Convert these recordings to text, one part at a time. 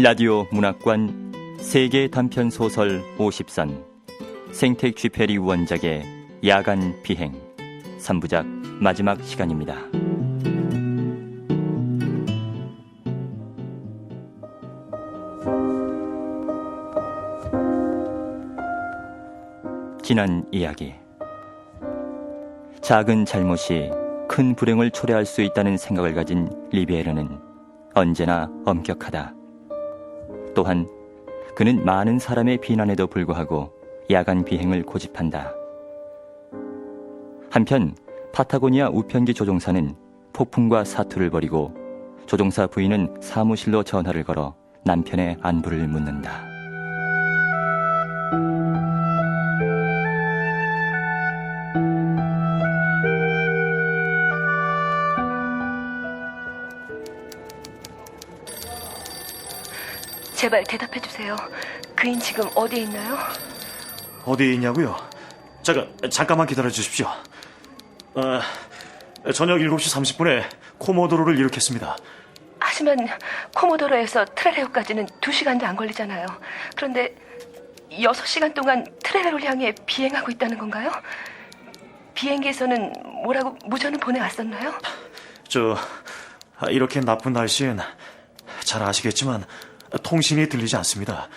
라디오 문학관 세계 단편 소설 50선 생택 쥐페리 원작의 야간 비행 3부작 마지막 시간입니다. 지난 이야기. 작은 잘못이 큰 불행을 초래할 수 있다는 생각을 가진 리베르는 언제나 엄격하다. 또한 그는 많은 사람의 비난에도 불구하고 야간 비행을 고집한다. 한편 파타고니아 우편기 조종사는 폭풍과 사투를 벌이고 조종사 부인은 사무실로 전화를 걸어 남편의 안부를 묻는다. 제발 대답해주세요. 그인 지금 어디에 있나요? 어디에 있냐고요? 잠깐만 기다려주십시오. 저녁 7시 30분에 코모도로를 이륙했습니다. 하지만 코모도로에서 트레레오까지는 2시간도 안 걸리잖아요. 그런데 6시간 동안 트레레오를 향해 비행하고 있다는 건가요? 비행기에서는 뭐라고 무전을 보내왔었나요? 이렇게 나쁜 날씨엔 잘 아시겠지만 통신이 들리지 않습니다.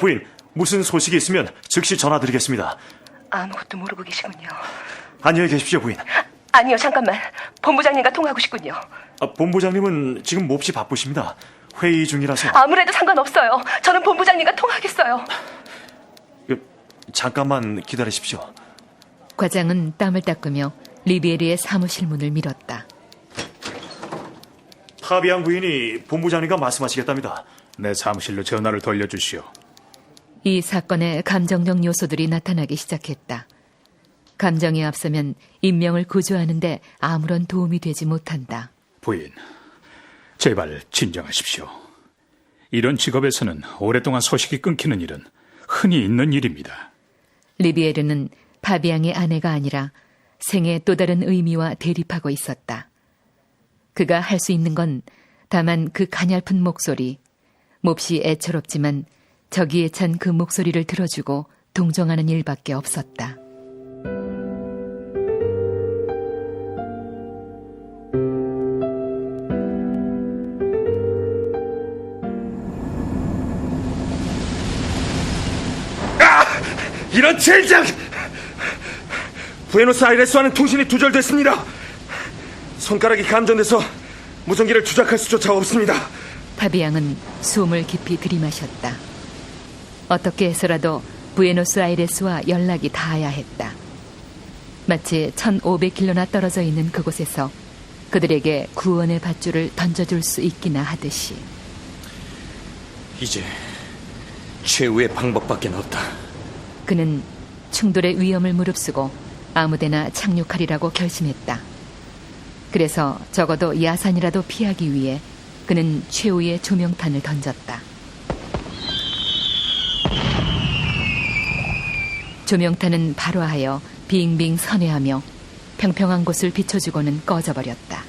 부인, 무슨 소식이 있으면 즉시 전화드리겠습니다. 아무것도 모르고 계시군요. 안녕히 계십시오, 부인. 아니요, 잠깐만. 본부장님과 통화하고 싶군요. 본부장님은 지금 몹시 바쁘십니다. 회의 중이라서. 아무래도 상관없어요. 저는 본부장님과 통화하겠어요. 잠깐만 기다리십시오. 과장은 땀을 닦으며 리베르의 사무실 문을 밀었다. 파비앙 부인이 본부장님과 말씀하시겠답니다. 내 사무실로 전화를 돌려주시오. 이 사건에 감정적 요소들이 나타나기 시작했다. 감정이 앞서면 인명을 구조하는 데 아무런 도움이 되지 못한다. 부인, 제발 진정하십시오. 이런 직업에서는 오랫동안 소식이 끊기는 일은 흔히 있는 일입니다. 리베르는 파비앙의 아내가 아니라 생의 또 다른 의미와 대립하고 있었다. 그가 할 수 있는 건 다만 그 가냘픈 목소리, 몹시 애처롭지만 저기에 찬 그 목소리를 들어주고 동정하는 일밖에 없었다. 이런 젠장! 부에노스아이레스와는 통신이 두절됐습니다. 손가락이 감전돼서 무전기를 조작할 수조차 없습니다. 파비앙은 숨을 깊이 들이마셨다. 어떻게 해서라도 부에노스아이레스와 연락이 닿아야 했다. 마치 1500km나 떨어져 있는 그곳에서 그들에게 구원의 밧줄을 던져줄 수 있기나 하듯이. 이제 최후의 방법밖에 없다. 그는 충돌의 위험을 무릅쓰고 아무데나 착륙하리라고 결심했다. 그래서 적어도 야산이라도 피하기 위해 그는 최후의 조명탄을 던졌다. 조명탄은 발화하여 빙빙 선회하며 평평한 곳을 비춰주고는 꺼져버렸다.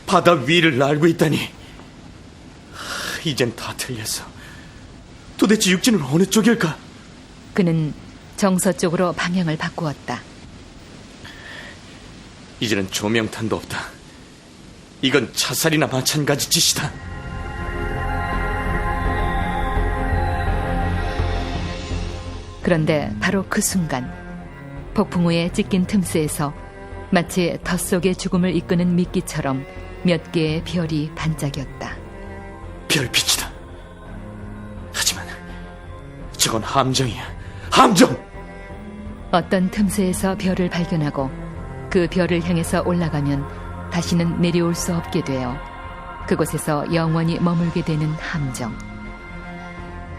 바다 위를 날고 있다니. 이젠 다 틀렸어. 도대체 육지는 어느 쪽일까? 그는 정서쪽으로 방향을 바꾸었다. 이제는 조명탄도 없다. 이건 자살이나 마찬가지 짓이다. 그런데 바로 그 순간 폭풍 후에 찢긴 틈새에서 마치 덫 속의 죽음을 이끄는 미끼처럼 몇 개의 별이 반짝였다. 별빛이다. 하지만 저건 함정이야. 함정! 어떤 틈새에서 별을 발견하고 그 별을 향해서 올라가면 다시는 내려올 수 없게 되어 그곳에서 영원히 머물게 되는 함정.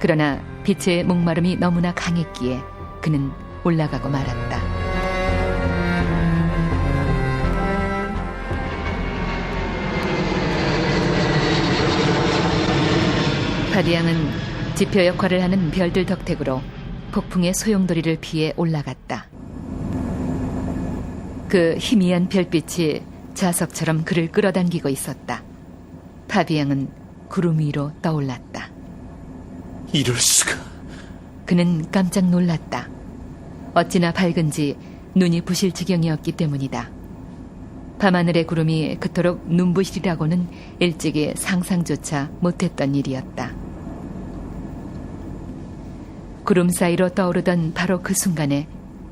그러나 빛의 목마름이 너무나 강했기에 그는 올라가고 말았다. 파비앙은 지표 역할을 하는 별들 덕택으로 폭풍의 소용돌이를 피해 올라갔다. 그 희미한 별빛이 자석처럼 그를 끌어당기고 있었다. 파비앙은 구름 위로 떠올랐다. 이럴 수가. 그는 깜짝 놀랐다. 어찌나 밝은지 눈이 부실 지경이었기 때문이다. 밤하늘의 구름이 그토록 눈부시리라고는 일찍이 상상조차 못했던 일이었다. 구름 사이로 떠오르던 바로 그 순간에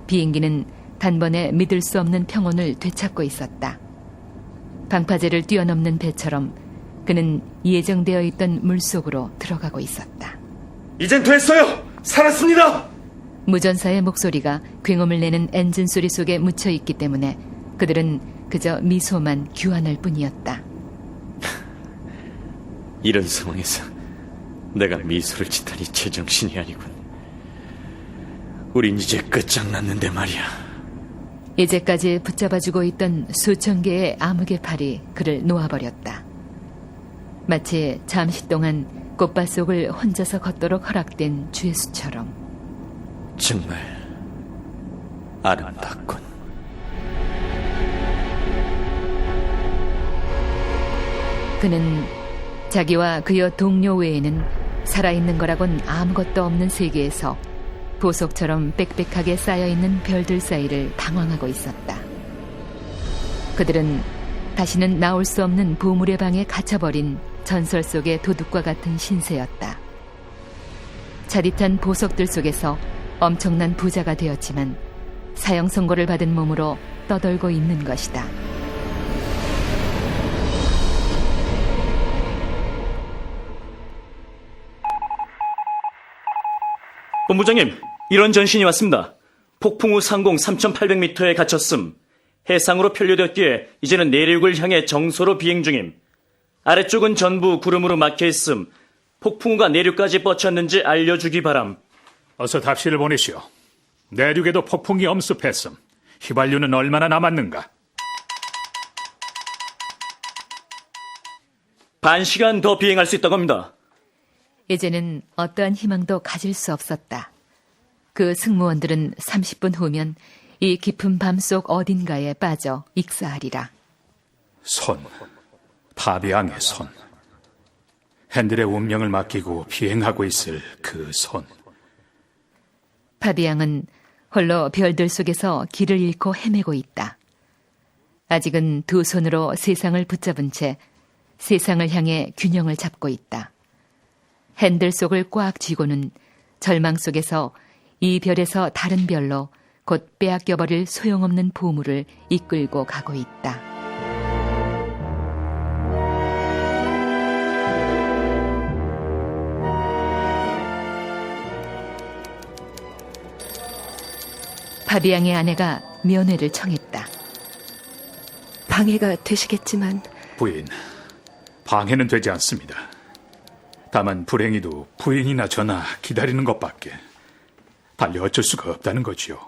비행기는 단번에 믿을 수 없는 평온을 되찾고 있었다. 방파제를 뛰어넘는 배처럼 그는 예정되어 있던 물속으로 들어가고 있었다. 이젠 됐어요. 살았습니다. 무전사의 목소리가 굉음을 내는 엔진 소리 속에 묻혀 있기 때문에 그들은 그저 미소만 규환할 뿐이었다. 이런 상황에서 내가 미소를 짓다니 제정신이 아니군. 우린 이제 끝장났는데 말이야. 이제까지 붙잡아주고 있던 수천 개의 암흑의 팔이 그를 놓아버렸다. 마치 잠시 동안 꽃밭 속을 혼자서 걷도록 허락된 죄수처럼. 정말 아름답군. 그는 자기와 그의 동료 외에는 살아있는 거라곤 아무것도 없는 세계에서 보석처럼 빽빽하게 쌓여있는 별들 사이를 방황하고 있었다. 그들은 다시는 나올 수 없는 보물의 방에 갇혀버린 전설 속의 도둑과 같은 신세였다. 자릿한 보석들 속에서 엄청난 부자가 되었지만 사형 선고를 받은 몸으로 떠돌고 있는 것이다. 본부장님, 이런 전신이 왔습니다. 폭풍 후 상공 3,800m에 갇혔음. 해상으로 편류되었기에 이제는 내륙을 향해 정소로 비행 중임. 아래쪽은 전부 구름으로 막혀있음. 폭풍우가 내륙까지 뻗쳤는지 알려주기 바람. 어서 답시를 보내시오. 내륙에도 폭풍이 엄습했음. 휘발유는 얼마나 남았는가? 반 시간 더 비행할 수 있다고 합니다. 이제는 어떠한 희망도 가질 수 없었다. 그 승무원들은 30분 후면 이 깊은 밤속 어딘가에 빠져 익사하리라. 손, 파비앙의 손. 핸들의 운명을 맡기고 비행하고 있을 그 손. 파비앙은 홀로 별들 속에서 길을 잃고 헤매고 있다. 아직은 두 손으로 세상을 붙잡은 채 세상을 향해 균형을 잡고 있다. 핸들 속을 꽉 쥐고는 절망 속에서 이 별에서 다른 별로 곧 빼앗겨버릴 소용없는 보물을 이끌고 가고 있다. 파비앙의 아내가 면회를 청했다. 방해가 되시겠지만 부인, 방해는 되지 않습니다. 다만 불행히도 부인이나 저나 기다리는 것밖에 달리 어쩔 수가 없다는 거지요.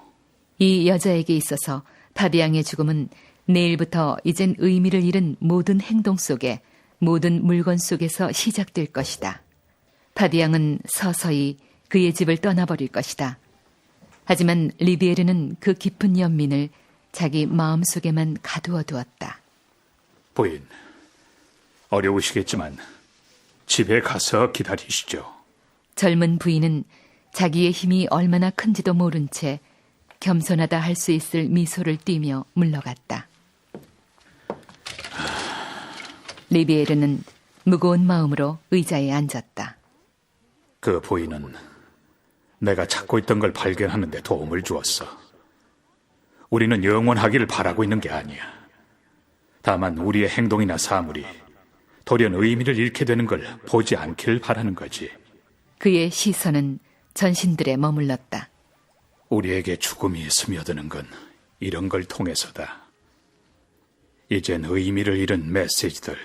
이 여자에게 있어서 파비앙의 죽음은 내일부터 이젠 의미를 잃은 모든 행동 속에, 모든 물건 속에서 시작될 것이다. 파비앙은 서서히 그의 집을 떠나버릴 것이다. 하지만 리비에르는 그 깊은 연민을 자기 마음속에만 가두어 두었다. 부인, 어려우시겠지만 집에 가서 기다리시죠. 젊은 부인은 자기의 힘이 얼마나 큰지도 모른 채 겸손하다 할 수 있을 미소를 띠며 물러갔다. 리비에르는 무거운 마음으로 의자에 앉았다. 그 부인은 내가 찾고 있던 걸 발견하는 데 도움을 주었어. 우리는 영원하기를 바라고 있는 게 아니야. 다만 우리의 행동이나 사물이 돌연 의미를 잃게 되는 걸 보지 않기를 바라는 거지. 그의 시선은 전신들에 머물렀다. 우리에게 죽음이 스며드는 건 이런 걸 통해서다. 이젠 의미를 잃은 메시지들.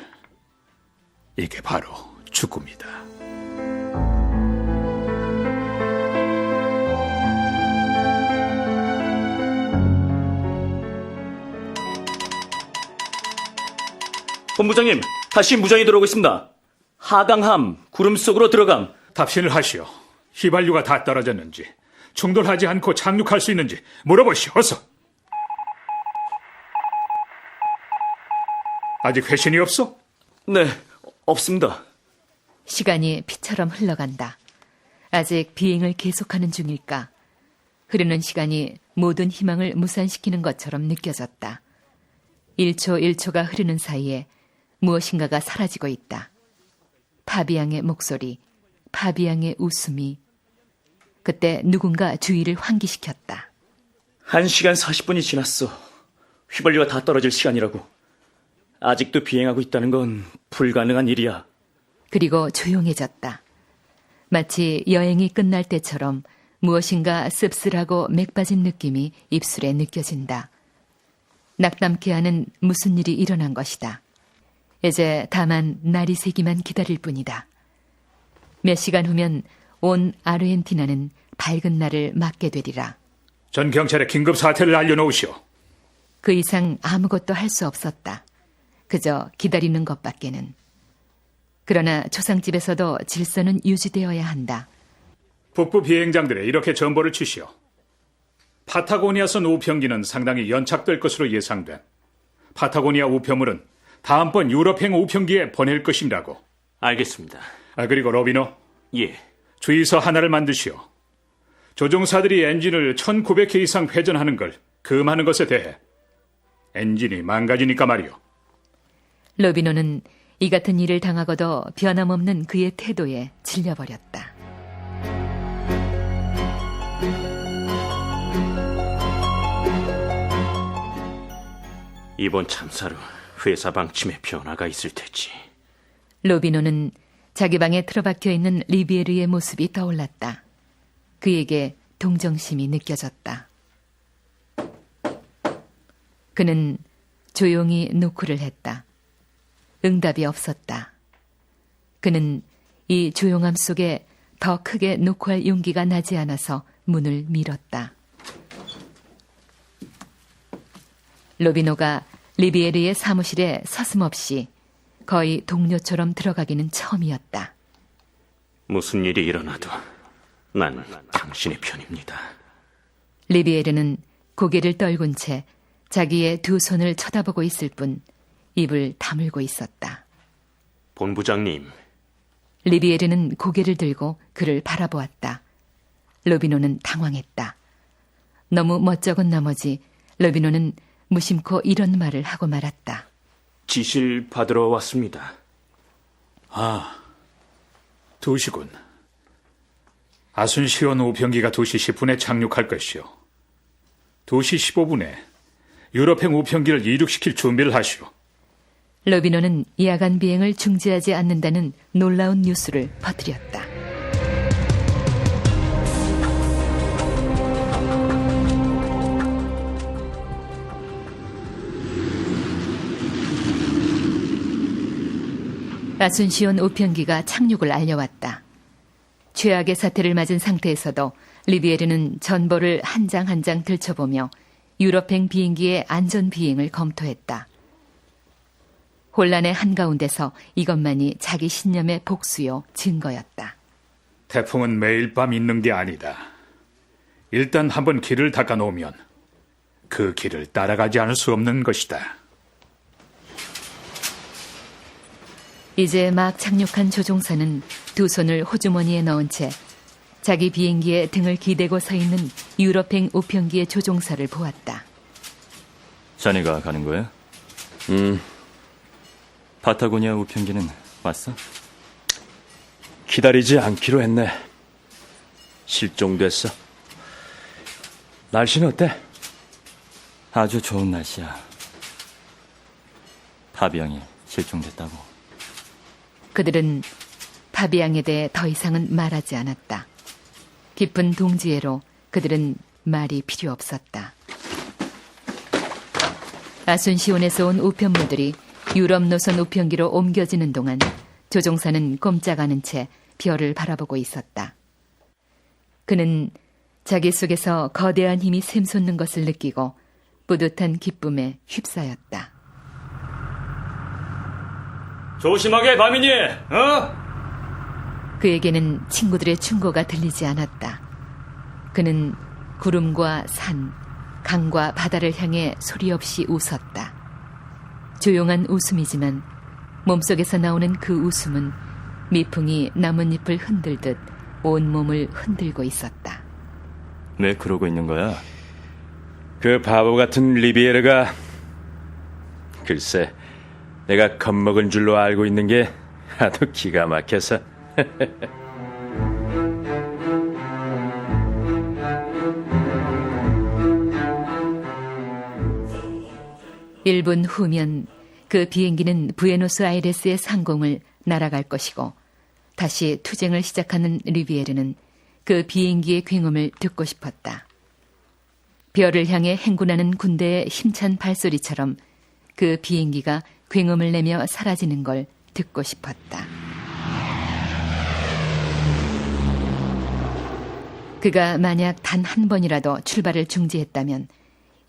이게 바로 죽음이다. 본부장님, 다시 무전이 들어오고 있습니다. 하강함, 구름 속으로 들어감. 답신을 하시오. 휘발유가 다 떨어졌는지, 충돌하지 않고 착륙할 수 있는지 물어보시오. 어서. 아직 회신이 없어? 네, 없습니다. 시간이 피처럼 흘러간다. 아직 비행을 계속하는 중일까? 흐르는 시간이 모든 희망을 무산시키는 것처럼 느껴졌다. 1초 1초가 흐르는 사이에 무엇인가가 사라지고 있다. 파비앙의 목소리, 파비앙의 웃음이. 그때 누군가 주위를 환기시켰다. 1시간 40분이 지났어. 휘발유가 다 떨어질 시간이라고. 아직도 비행하고 있다는 건 불가능한 일이야. 그리고 조용해졌다. 마치 여행이 끝날 때처럼 무엇인가 씁쓸하고 맥 빠진 느낌이 입술에 느껴진다. 낙담케 하는 무슨 일이 일어난 것이다. 이제 다만 날이 새기만 기다릴 뿐이다. 몇 시간 후면 온 아르헨티나는 밝은 날을 맞게 되리라. 전 경찰에 긴급 사태를 알려놓으시오. 그 이상 아무것도 할 수 없었다. 그저 기다리는 것밖에는. 그러나 초상집에서도 질서는 유지되어야 한다. 북부 비행장들에 이렇게 전보를 주시오. 파타고니아선 우편기는 상당히 연착될 것으로 예상돼. 파타고니아 우편물은 다음번 유럽행 우편기에 보낼 것이라고. 알겠습니다. 그리고 로비노, 예. 주의서 하나를 만드시오. 조종사들이 엔진을 1900회 이상 회전하는 걸 금하는 것에 대해. 엔진이 망가지니까 말이오. 로비노는 이 같은 일을 당하고도 변함없는 그의 태도에 질려버렸다. 이번 참사로 회사 방침에 변화가 있을 테지. 로비노는 자기 방에 틀어박혀 있는 리비에르의 모습이 떠올랐다. 그에게 동정심이 느껴졌다. 그는 조용히 노크를 했다. 응답이 없었다. 그는 이 조용함 속에 더 크게 노크할 용기가 나지 않아서 문을 밀었다. 로비노가 리비에르의 사무실에 서슴없이 거의 동료처럼 들어가기는 처음이었다. 무슨 일이 일어나도 난 당신의 편입니다. 리비에르는 고개를 떨군 채 자기의 두 손을 쳐다보고 있을 뿐 입을 다물고 있었다. 본부장님. 리비에르는 고개를 들고 그를 바라보았다. 로비노는 당황했다. 너무 멋쩍은 나머지 로비노는 무심코 이런 말을 하고 말았다. 지시를 받으러 왔습니다. 2시군. 아순시온 우편기가 2시 10분에 착륙할 것이오. 2시 15분에 유럽행 우편기를 이륙시킬 준비를 하시오. 로비노는 야간 비행을 중지하지 않는다는 놀라운 뉴스를 퍼뜨렸다. 아순시온 우편기가 착륙을 알려왔다. 최악의 사태를 맞은 상태에서도 리비에르는 전보를 한 장 한 장 들춰보며 유럽행 비행기의 안전 비행을 검토했다. 혼란의 한가운데서 이것만이 자기 신념의 복수요 증거였다. 태풍은 매일 밤 있는 게 아니다. 일단 한번 길을 닦아놓으면 그 길을 따라가지 않을 수 없는 것이다. 이제 막 착륙한 조종사는 두 손을 호주머니에 넣은 채 자기 비행기에 등을 기대고 서 있는 유럽행 우편기의 조종사를 보았다. 자네가 가는 거야? 파타고니아 우편기는 왔어? 기다리지 않기로 했네. 실종됐어. 날씨는 어때? 아주 좋은 날씨야. 파비앙이 실종됐다고. 그들은 파비앙에 대해 더 이상은 말하지 않았다. 깊은 동지애로 그들은 말이 필요 없었다. 아순시온에서 온 우편물들이 유럽 노선 우편기로 옮겨지는 동안 조종사는 꼼짝 않은 채 별을 바라보고 있었다. 그는 자기 속에서 거대한 힘이 샘솟는 것을 느끼고 뿌듯한 기쁨에 휩싸였다. 조심하게, 바미니! 그에게는 친구들의 충고가 들리지 않았다. 그는 구름과 산, 강과 바다를 향해 소리 없이 웃었다. 조용한 웃음이지만 몸속에서 나오는 그 웃음은 미풍이 나뭇잎을 흔들듯 온몸을 흔들고 있었다. 왜 그러고 있는 거야? 그 바보 같은 리비에르가 글쎄 내가 겁먹은 줄로 알고 있는 게 하도 기가 막혀서. 1분 후면 그 비행기는 부에노스아이레스의 상공을 날아갈 것이고 다시 투쟁을 시작하는 리비에르는 그 비행기의 굉음을 듣고 싶었다. 별을 향해 행군하는 군대의 힘찬 발소리처럼 그 비행기가 굉음을 내며 사라지는 걸 듣고 싶었다. 그가 만약 단 한 번이라도 출발을 중지했다면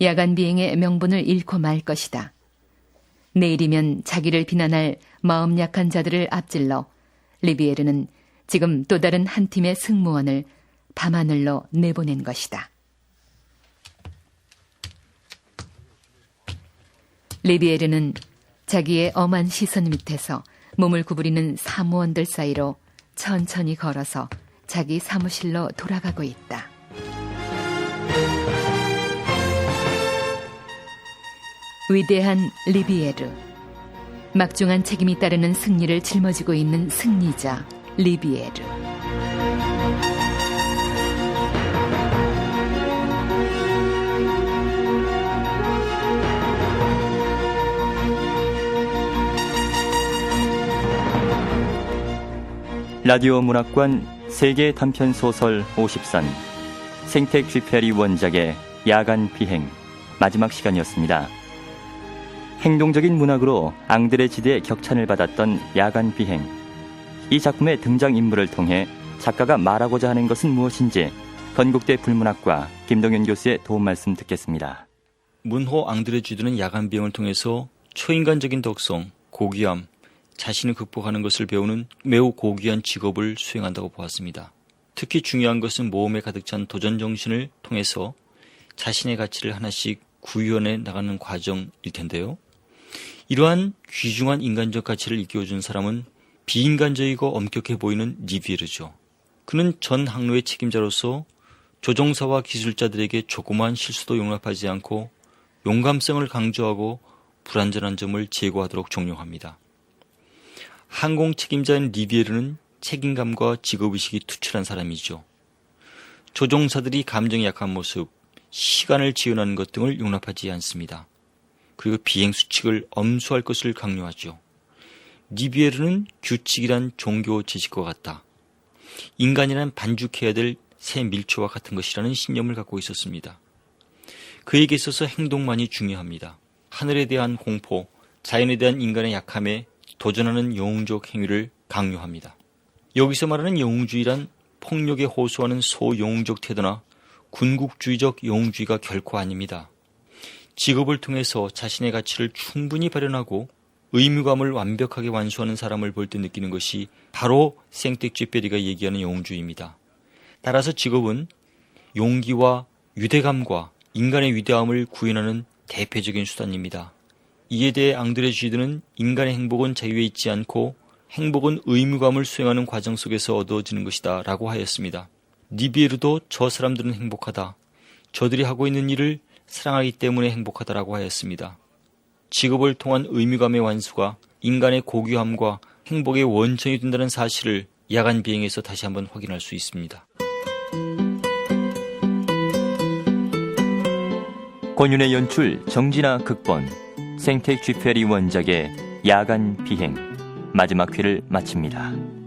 야간 비행의 명분을 잃고 말 것이다. 내일이면 자기를 비난할 마음 약한 자들을 앞질러 리비에르는 지금 또 다른 한 팀의 승무원을 밤하늘로 내보낸 것이다. 리비에르는 자기의 엄한 시선 밑에서 몸을 구부리는 사무원들 사이로 천천히 걸어서 자기 사무실로 돌아가고 있다. 위대한 리비에르, 막중한 책임이 따르는 승리를 짊어지고 있는 승리자 리비에르. 라디오 문학관 세계 단편 소설 50선 생텍 쥐페리 원작의 야간 비행 마지막 시간이었습니다. 행동적인 문학으로 앙드레 지드의 격찬을 받았던 야간 비행. 이 작품의 등장인물을 통해 작가가 말하고자 하는 것은 무엇인지 건국대 불문학과 김동현 교수의 도움 말씀 듣겠습니다. 문호 앙드레 지드는 야간 비행을 통해서 초인간적인 덕성, 고귀함, 자신을 극복하는 것을 배우는 매우 고귀한 직업을 수행한다고 보았습니다. 특히 중요한 것은 모험에 가득 찬 도전 정신을 통해서 자신의 가치를 하나씩 구현해 나가는 과정일 텐데요. 이러한 귀중한 인간적 가치를 일깨워준 사람은 비인간적이고 엄격해 보이는 리비에르죠. 그는 전 항로의 책임자로서 조종사와 기술자들에게 조그마한 실수도 용납하지 않고 용감성을 강조하고 불완전한 점을 제거하도록 종용합니다. 항공 책임자인 리비에르는 책임감과 직업의식이 투철한 사람이죠. 조종사들이 감정이 약한 모습, 시간을 지연하는 것 등을 용납하지 않습니다. 그리고 비행 수칙을 엄수할 것을 강요하죠. 리비에르는 규칙이란 종교 지식과 같다. 인간이란 반죽해야 될 새 밀초와 같은 것이라는 신념을 갖고 있었습니다. 그에게 있어서 행동만이 중요합니다. 하늘에 대한 공포, 자연에 대한 인간의 약함에 도전하는 영웅적 행위를 강요합니다. 여기서 말하는 영웅주의란 폭력에 호소하는 소영웅적 태도나 군국주의적 영웅주의가 결코 아닙니다. 직업을 통해서 자신의 가치를 충분히 발현하고 의무감을 완벽하게 완수하는 사람을 볼 때 느끼는 것이 바로 생텍 쥐페리가 얘기하는 영웅주의입니다. 따라서 직업은 용기와 유대감과 인간의 위대함을 구현하는 대표적인 수단입니다. 이에 대해 앙드레 지드는 인간의 행복은 자유에 있지 않고 행복은 의무감을 수행하는 과정 속에서 얻어지는 것이다 라고 하였습니다. 리비에르도 저 사람들은 행복하다. 저들이 하고 있는 일을 사랑하기 때문에 행복하다라고 하였습니다. 직업을 통한 의무감의 완수가 인간의 고귀함과 행복의 원천이 된다는 사실을 야간 비행에서 다시 한번 확인할 수 있습니다. 권윤의 연출, 정진아 극본, 생텍 쥐페리 원작의 야간 비행 마지막 회를 마칩니다.